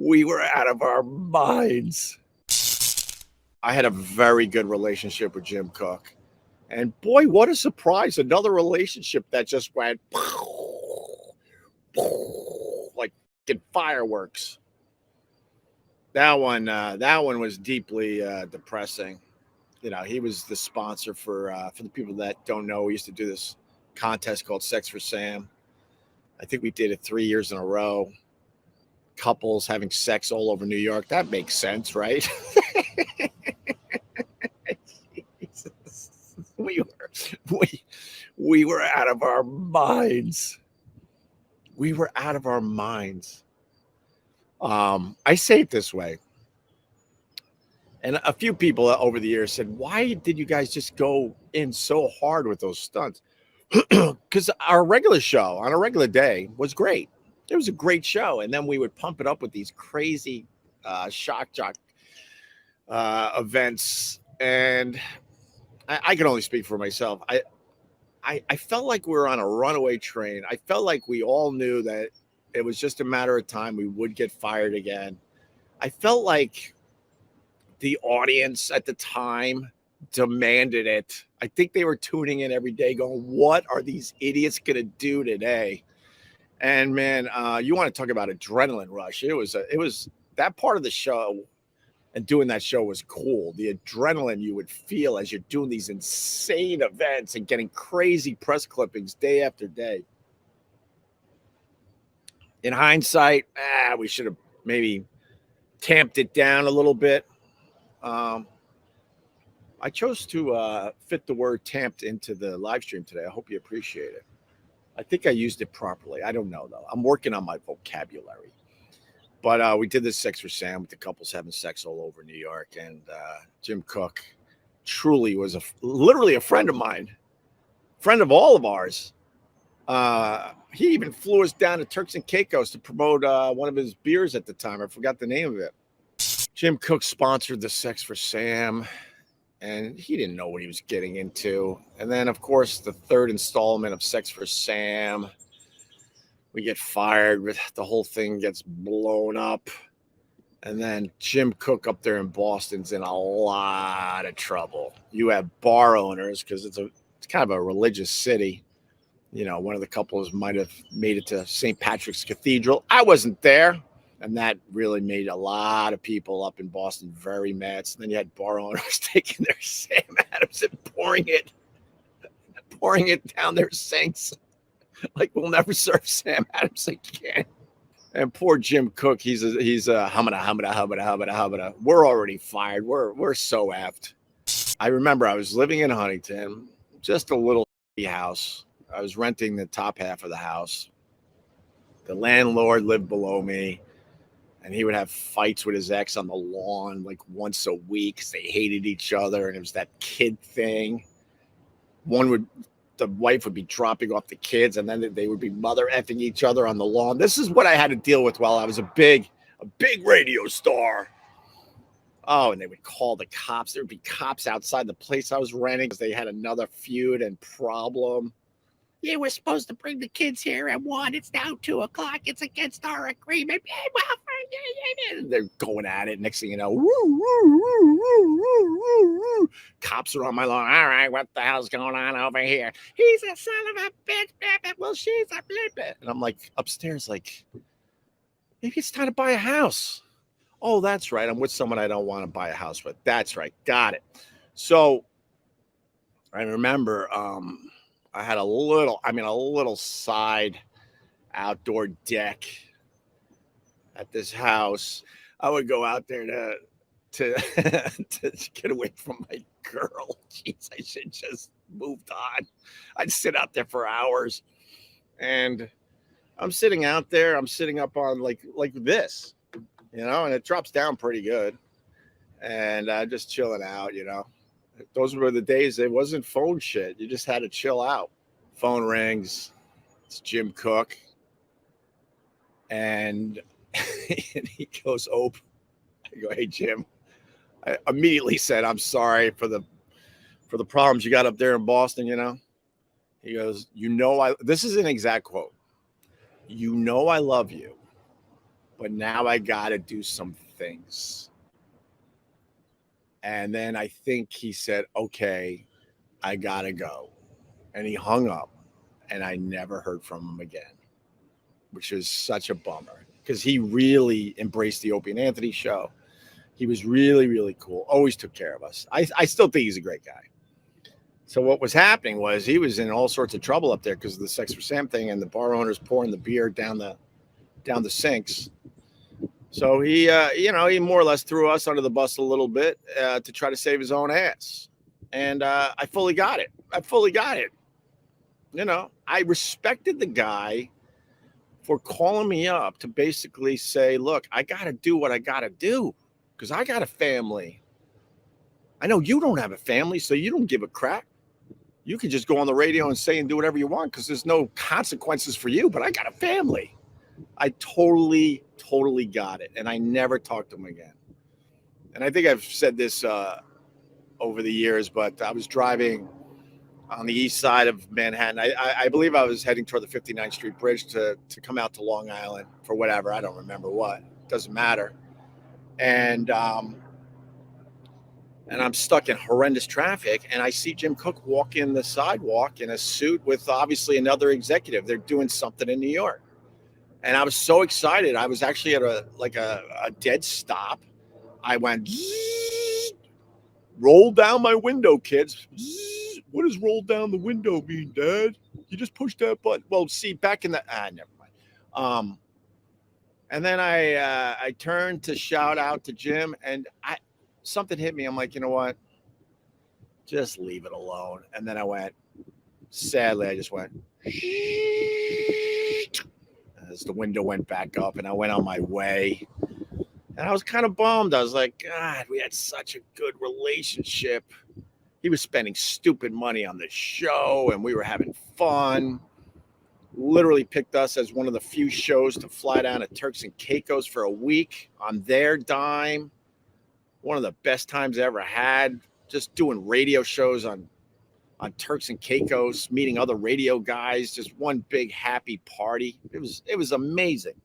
We were out of our minds. I had a very good relationship with Jim Cook. And boy, what a surprise. Another relationship that just went like fireworks. That one was deeply depressing. You know, he was the sponsor for the people that don't know. We used to do this contest called Sex for Sam. I think we did it 3 years in a row. Couples having sex all over New York. That makes sense, right? we were out of our minds. We were out of our minds. I say it this way. And a few people over the years said, why did you guys just go in so hard with those stunts? Because our regular show on a regular day was great. It was a great show. And then we would pump it up with these crazy shock jock events. And I can only speak for myself. I felt like we were on a runaway train. I felt like we all knew that it was just a matter of time we would get fired again. I felt like the audience at the time demanded it. I think they were tuning in every day going, what are these idiots going to do today? And man, you want to talk about adrenaline rush. It was that part of the show, and doing that show was cool. The adrenaline you would feel as you're doing these insane events and getting crazy press clippings day after day. In hindsight, we should have maybe tamped it down a little bit. I chose to fit the word tamped into the live stream today. I hope you appreciate it. I think I used it properly. I don't know, though. I'm working on my vocabulary. But we did this Sex for Sam with the couples having sex all over New York. And Jim Cook truly was literally a friend of mine, friend of all of ours. He even flew us down to Turks and Caicos to promote one of his beers at the time. I forgot the name of it. Jim Cook sponsored the Sex for Sam, and he didn't know what he was getting into. And then, of course, the third installment of Sex for Sam, we get fired. The whole thing gets blown up. And then Jim Cook up there in Boston's in a lot of trouble. You have bar owners, because it's kind of a religious city. You know, one of the couples might have made it to St. Patrick's Cathedral. I wasn't there. And that really made a lot of people up in Boston very mad. So then you had bar owners taking their Sam Adams and pouring it down their sinks. Like, we'll never serve Sam Adams again. And poor Jim Cook, he's a hubba. We're already fired. We're so effed. I remember I was living in Huntington, just a little house. I was renting the top half of the house. The landlord lived below me, and he would have fights with his ex on the lawn like once a week because they hated each other, and it was that kid thing. The wife would be dropping off the kids, and then they would be mother effing each other on the lawn. This is what I had to deal with while I was a big radio star. Oh, and they would call the cops. There would be cops outside the place I was renting because they had another feud and problem. Yeah, we're supposed to bring the kids here at 1. It's now 2 o'clock. It's against our agreement. They're going at it. Next thing you know, cops are on my lawn. All right, what the hell's going on over here? He's a son of a bitch. Well, she's a blip. And I'm like upstairs, like, maybe it's time to buy a house. Oh, that's right. I'm with someone I don't want to buy a house with. That's right. Got it. So I remember I had a little side outdoor deck at this house. I would go out there to get away from my girl. Jeez, I should just moved on. I'd sit out there for hours, and I'm sitting out there. I'm sitting up on like this, you know, and it drops down pretty good, and just chilling out, you know. Those were the days. It wasn't phone shit. You just had to chill out. Phone rings. It's Jim Cook. And he goes, I go, hey, Jim. I immediately said, I'm sorry for the problems you got up there in Boston, you know. He goes, this is an exact quote. You know I love you. but now I got to do some things. And then I think he said, okay, I got to go. And he hung up, and I never heard from him again, which is such a bummer because he really embraced the Opie and Anthony show. He was really, really cool. Always took care of us. I still think he's a great guy. So what was happening was he was in all sorts of trouble up there because of the Sex for Sam thing, and the bar owners pouring the beer down the sinks. So he, he more or less threw us under the bus a little bit to try to save his own ass. And I fully got it. I respected the guy for calling me up to basically say, look, I got to do what I got to do because I got a family. I know you don't have a family, so you don't give a crap. You can just go on the radio and say and do whatever you want because there's no consequences for you, but I got a family. I totally got it. And I never talked to him again. And I think I've said this over the years, but I was driving on the east side of Manhattan. I believe I was heading toward the 59th Street Bridge to come out to Long Island for whatever. I don't remember what. Doesn't matter. And I'm stuck in horrendous traffic, and I see Jim Cook walk in the sidewalk in a suit with obviously another executive. They're doing something in New York. And I was so excited. I was actually at a dead stop. I went, roll down my window, kids. What does roll down the window mean, Dad? You just push that button. Well, see, back in the never mind. And then I turned to shout out to Jim, and something hit me. I'm like, you know what? Just leave it alone. And then I went, sadly, I just went, as the window went back up, and I went on my way. And I was kind of bummed. I was like, God, we had such a good relationship. He was spending stupid money on the show, and we were having fun. Literally picked us as one of the few shows to fly down to Turks and Caicos for a week on their dime. One of the best times I ever had, just doing radio shows on Turks and Caicos, meeting other radio guys, just one big happy party. It was amazing.